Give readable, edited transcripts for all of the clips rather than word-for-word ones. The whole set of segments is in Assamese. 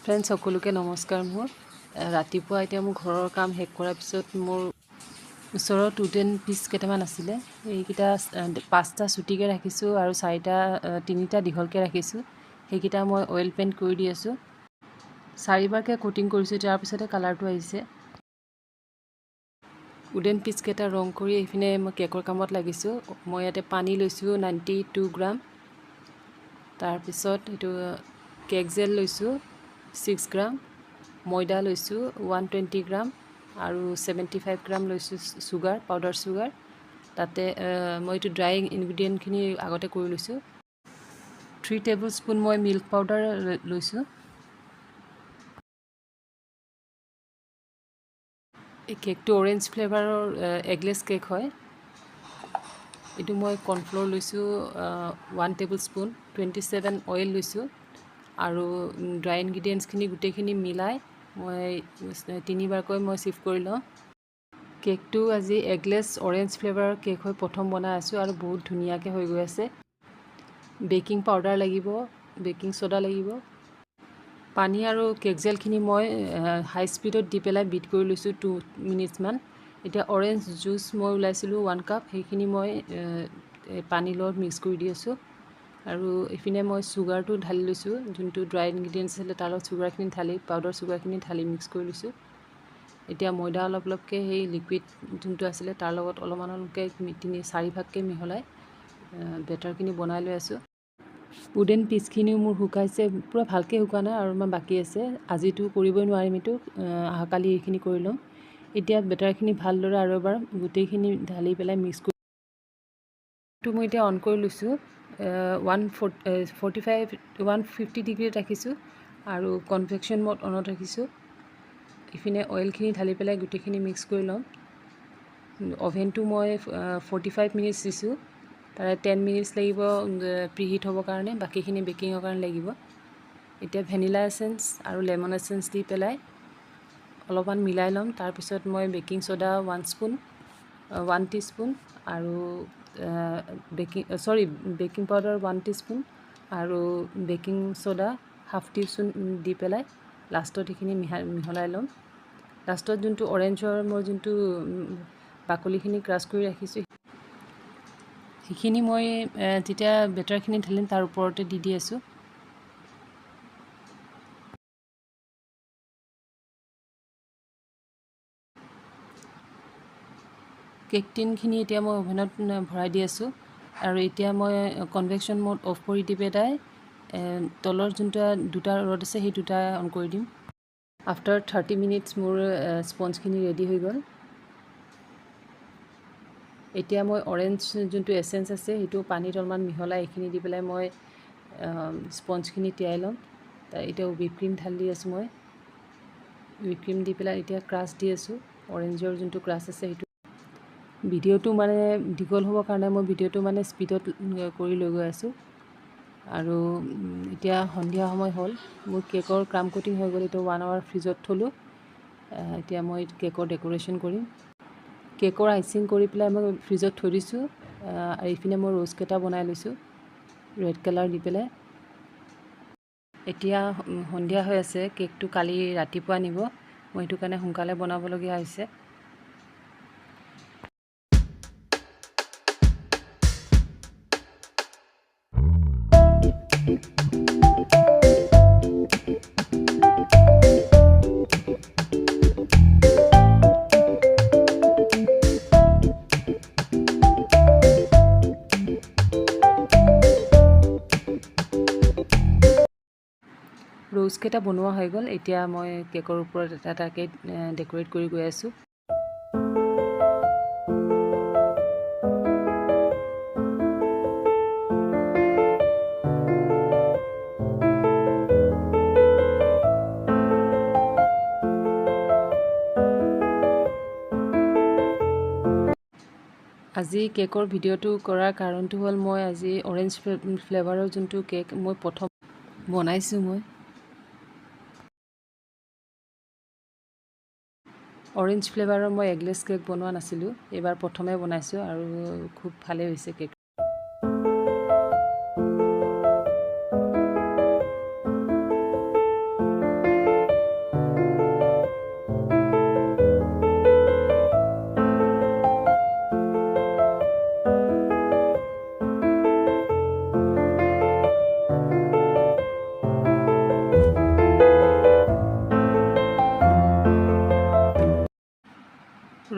ফ্ৰেণ্ডছ সকলোকে নমস্কাৰ। মোৰ ৰাতিপুৱা এতিয়া মোৰ ঘৰৰ কাম শেষ কৰাৰ পিছত মোৰ ওচৰত উডেন পিচ কেইটামান আছিলে, এইকেইটা 5টা চুটিকৈ ৰাখিছোঁ আৰু 3টা দীঘলকৈ ৰাখিছোঁ। সেইকেইটা মই অইল পেইণ্ট কৰি দি আছোঁ। 4বাৰকৈ কোটিং কৰিছোঁ, তাৰপিছতে কালাৰটো আহিছে। উডেন পিচকেইটা ৰং কৰি এইপিনে মই কেকৰ কামত লাগিছোঁ। মই ইয়াতে পানী লৈছোঁ 92 গ্ৰাম, তাৰপিছত এইটো কেক জেল লৈছোঁ 6 গ্ৰাম, ময়দা লৈছোঁ 120 গ্ৰাম আৰু 75 গ্ৰাম লৈছোঁ চুগাৰ, পাউডাৰ চুগাৰ। তাতে মই এইটো ড্ৰাই ইনগ্ৰিডিয়েণ্টখিনি আগতে কৰি লৈছোঁ। 3 টেবুল স্পুন মই মিল্ক পাউডাৰ লৈছোঁ। এই কেকটো অৰেঞ্জ ফ্লেভাৰৰ এগলেছ কেক হয়। এইটো মই কৰ্ণফ্ল'ৰ লৈছোঁ 1 টেবুল স্পুন, 27 অইল লৈছোঁ আৰু ড্ৰাই ইনগ্ৰিডিয়েণ্টছখিনি গোটেইখিনি মিলাই মই 3বাৰকৈ মই চিফ্ট কৰি লওঁ। কেকটো আজি এগলেছ অৰেঞ্জ ফ্লেভাৰৰ কেক হৈ প্ৰথম বনাই আছোঁ আৰু বহুত ধুনীয়াকৈ হৈ গৈ আছে। বেকিং পাউডাৰ লাগিব, বেকিং ছ'ডা লাগিব। পানী আৰু কেক জেলখিনি মই হাই স্পীডত দি পেলাই বিট কৰি লৈছোঁ 2 মিনিটছমান। এতিয়া অৰেঞ্জ জুচ মই ওলাইছিলোঁ 1 কাপ, সেইখিনি মই পানীৰ লগত মিক্স কৰি দি আছোঁ। আৰু এইপিনে মই চুগাৰটো ঢালি লৈছোঁ, যোনটো ড্ৰাই ইনগ্ৰিডিয়েণ্টছ আছিলে তাৰ লগত চুগাৰখিনি ঢালি, পাউডাৰ চুগাৰখিনি ঢালি মিক্স কৰি লৈছোঁ। এতিয়া ময়দা অলপকৈ সেই লিকুইড যোনটো আছিলে তাৰ লগত অলপকৈ 3-4 ভাগকৈ মিহলাই বেটাৰখিনি বনাই লৈ আছোঁ। উডেন পিচখিনিও মোৰ শুকাইছে, পূৰা ভালকৈ শুকা নাই আৰু মই বাকী আছে। আজিতো কৰিবই নোৱাৰিম, এইটো অহাকালি এইখিনি কৰি ল'ম। এতিয়া বেটাৰখিনি ভালদৰে আৰু এবাৰ গোটেইখিনি ঢালি পেলাই মিক্স কৰি মই এতিয়া অন কৰি লৈছোঁ। 150 ডিগ্ৰীত ৰাখিছোঁ আৰু কনভেকশ্যন মড অনত ৰাখিছোঁ। ইপিনে অইলখিনি ঢালি পেলাই গোটেইখিনি মিক্স কৰি ল'ম। অভেনটো মই 45 মিনিটছ দিছোঁ, তাৰে 10 মিনিটছ লাগিব প্ৰিহিট হ'বৰ কাৰণে, বাকীখিনি বেকিঙৰ কাৰণে লাগিব। এতিয়া ভেনিলা এচেঞ্চ আৰু লেমন এচেঞ্চ দি পেলাই অলপমান মিলাই ল'ম। তাৰপিছত মই বেকিং ছ'ডা 1 টিস্পুন আৰু বেকিং পাউডাৰ 1 টিস্পুন আৰু বেকিং ছ'ডা 1/2 টিস্পুন দি পেলাই লাষ্টত সেইখিনি মিহলাই ল'ম। লাষ্টত যোনটো অৰেঞ্জৰ মই যোনটো বাকলিখিনি ক্ৰাছ কৰি ৰাখিছোঁ, সেইখিনি মই যেতিয়া বেটাৰখিনি ঢালিম তাৰ ওপৰতে দি আছোঁ। কেক টিনখিনি এতিয়া মই অভেনত ভৰাই দি আছোঁ আৰু এতিয়া মই কনভেকশ্যন মড অফ কৰি দি পেলাই তলৰ যোনটো 2টা ৰড আছে সেই 2টা অন কৰি দিম। আফটাৰ 30 মিনিটছ মোৰ স্পঞ্জখিনি ৰেডি হৈ গ'ল। এতিয়া মই অৰেঞ্জ যোনটো এচেঞ্চ আছে সেইটো পানীত অলপমান মিহলাই এইখিনি দি পেলাই মই স্পঞ্জখিনি তিয়াই ল'ম। এতিয়া হুইপ ক্ৰীম ঢালি দি আছোঁ। মই হুইপ ক্ৰীম দি পেলাই এতিয়া ক্ৰাছ দি আছোঁ, অৰেঞ্জৰ যোনটো ক্ৰাছ আছে সেইটো। ভিডিঅ'টো মানে দীঘল হ'বৰ কাৰণে মই ভিডিঅ'টো মানে স্পীডত কৰি লৈ গৈ আছোঁ। আৰু এতিয়া সন্ধিয়া সময় হ'ল, মোৰ কেকৰ ক্ৰাম কোটিং হৈ গ'ল। এতিয়া 1 আৱাৰ ফ্ৰিজত থ'লোঁ। এতিয়া মই কেকৰ ডেক'ৰেশ্যন কৰিম। কেকৰ আইচিং কৰি পেলাই মই ফ্ৰিজত থৈ দিছোঁ আৰু এইপিনে মই ৰ'জকেইটা বনাই লৈছোঁ ৰেড কালাৰ দি পেলাই। এতিয়া সন্ধিয়া হৈ আছে, কেকটো কালি ৰাতিপুৱা নিব, মই সেইটো কাৰণে সোনকালে বনাবলগীয়া হৈছে। ৰ'জকেইটা বনোৱা হৈ গ'ল। এতিয়া মই কেকৰ ওপৰত এটা এটাকৈ ডেক'ৰেট কৰি গৈ আছোঁ। আজি কেকৰ ভিডিঅ'টো কৰাৰ কাৰণটো হ'ল, মই আজি অৰেঞ্জ ফ্লেভাৰৰ যোনটো কেক মই প্ৰথম বনাইছোঁ। মই অৰেঞ্জ ফ্লেভাৰৰ মই এগলেছ কেক বনোৱা নাছিলোঁ, এইবাৰ প্ৰথমে বনাইছোঁ আৰু খুব ভালেই হৈছে কেক।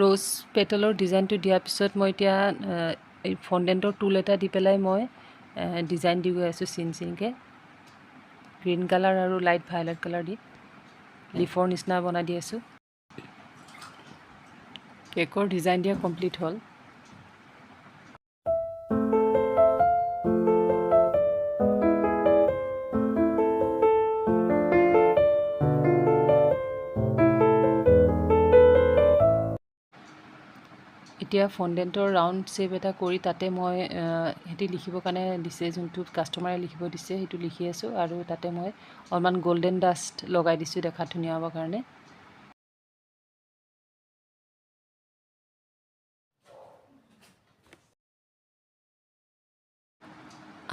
ৰ'জ পেটেলৰ ডিজাইনটো দিয়াৰ পিছত মই এতিয়া এই ফণ্ডেণ্টৰ টুল এটা দি পেলাই মই ডিজাইন দি গৈ আছোঁ চিনকৈ গ্ৰীণ কালাৰ আৰু লাইট ভায়লেট কালাৰ দি লিফৰ নিচিনা বনাই দি আছোঁ। কেকৰ ডিজাইন দিয়া কমপ্লিট হ'ল। এতিয়া ফণ্ডেণ্টৰ ৰাউণ্ড শ্বেপ এটা কৰি তাতে মই সিহঁতি লিখিবৰ কাৰণে দিছে, যোনটো কাষ্টমাৰে লিখিব দিছে সেইটো লিখি আছোঁ আৰু তাতে মই অলপমান গল্ডেন ডাষ্ট লগাই দিছোঁ দেখাত ধুনীয়া হ'বৰ কাৰণে।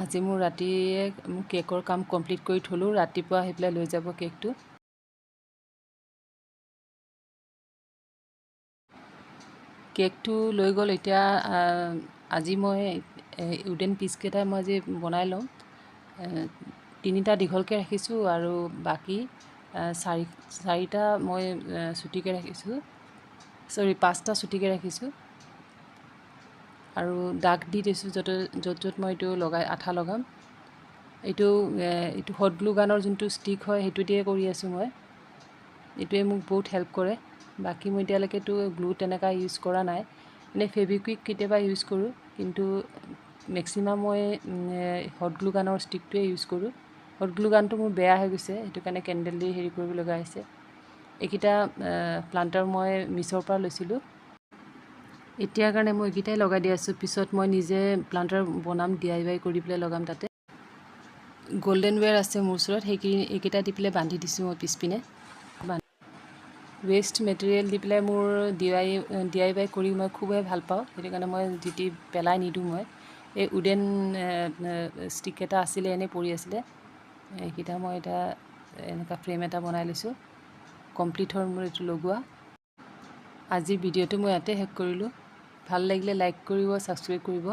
আজি মোৰ ৰাতিয়ে কেকৰ কাম কমপ্লিট কৰি থ'লোঁ, ৰাতিপুৱা আহি পেলাই লৈ যাব কেকটো। কেকটো লৈ গ'ল। এতিয়া আজি মই উডেন পিচকেইটা মই আজি বনাই লওঁ। 3টা দীঘলকৈ ৰাখিছোঁ আৰু বাকী 4টা মই চুটিকৈ ৰাখিছোঁ, 5টা চুটিকৈ ৰাখিছোঁ আৰু দাগ দি দিছোঁ য'ত য'ত মই এইটো আঠা লগাম। এইটো হট গ্লু গানৰ যোনটো ষ্টিক হয় সেইটো দিয়ে কৰি আছোঁ মই। এইটোৱে মোক বহুত হেল্প কৰে। বাকী মই এতিয়ালৈকেতো গ্লু তেনেকুৱা ইউজ কৰা নাই, এনেই ফেব্ৰিকুইক কেতিয়াবা ইউজ কৰোঁ, কিন্তু মেক্সিমাম মই হট গ্লু গানৰ ষ্টিকটোৱে ইউজ কৰোঁ। হট গ্লু গানটো মোৰ বেয়া হৈ গৈছে, সেইটো কাৰণে কেণ্ডেল দি হেৰি কৰিব লগা হৈছে। এইকেইটা প্লান্টাৰ মই মিছ'ৰ পৰা লৈছিলোঁ। এতিয়াৰ কাৰণে মই এইকেইটাই লগাই দি আছোঁ, পিছত মই নিজে প্লান্টাৰ বনাম, DIY কৰি পেলাই লগাম তাতে। গল্ডেন ৱেৰ আছে মোৰ ওচৰত, এইকেইটা দি পেলাই বান্ধি দিছোঁ মই পিছপিনে। ৱেষ্ট মেটেৰিয়েল দি পেলাই মোৰ DIY কৰি মই খুবেই ভাল পাওঁ, সেইটো কাৰণে মই যি পেলাই নিদিওঁ মই। এই উডেন ষ্টিক এটা আছিলে, এনেই পৰি আছিলে, এইকেইটা মই এতিয়া এনেকুৱা ফ্ৰেম এটা বনাই লৈছোঁ। কমপ্লিট হ'ল মোৰ এইটো লগোৱা। আজিৰ ভিডিঅ'টো মই ইয়াতে শেষ কৰিলোঁ। ভাল লাগিলে লাইক কৰিব, ছাবস্ক্ৰাইব কৰিব।